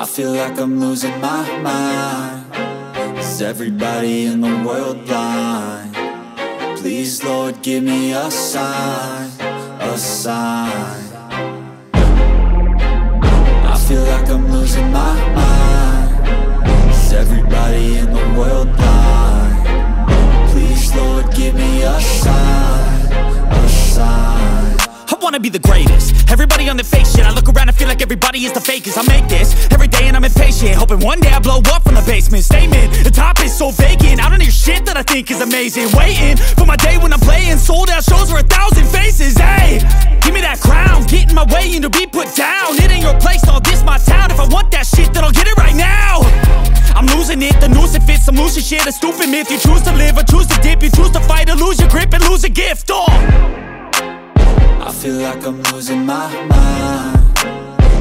feel like I'm losing my mind. Is everybody in the world blind? Please, Lord, give me a sign, a sign. I feel like I'm losing my mind. Is everybody in the world blind? Please, Lord, give me a sign, a sign. I wanna be the greatest. Everybody on the fake shit. I look around and feel like everybody is the fakest. I make this every day and I'm impatient, hoping one day I blow up from the basement. Statement, the top is so vacant. I don't hear shit that I think is amazing. Waiting for my day when I'm playing sold out shows for 1,000 faces. Hey, give me that crown, get in my way and to be put down. It ain't your place, no, this my town. If I want that shit, then I'll get it right now. I'm losing it, the noose it fits, some losing shit. A stupid myth, you choose to live or choose to dip. You choose to fight or lose your grip and lose a gift. I feel like I'm losing my mind.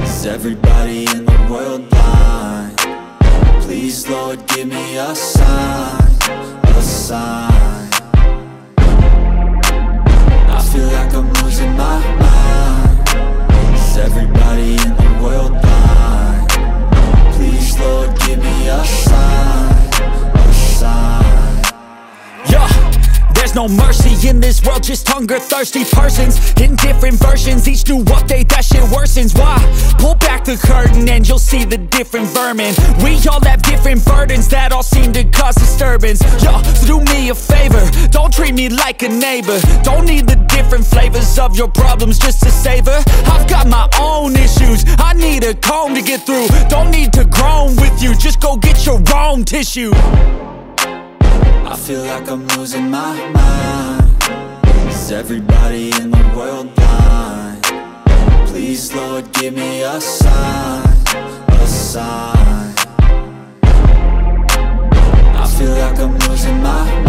Is everybody in the world blind? Please, Lord, give me a sign, a sign. I feel like I'm losing my mind. Is everybody in the world blind? Please, Lord, give me a sign, a sign. Yeah. There's no mercy in this world, just hunger-thirsty persons in different versions. Each new update, that shit worsens. Why? Pull back the curtain and you'll see the different vermin. We all have different burdens that all seem to cause disturbance. Yo, so do me a favor, don't treat me like a neighbor. Don't need the different flavors of your problems just to savor. I've got my own issues, I need a comb to get through. Don't need to groan with you, just go get your own tissue. I feel like I'm losing my mind. Is everybody in the world blind? Please, Lord, give me a sign, a sign. I feel like I'm losing my mind.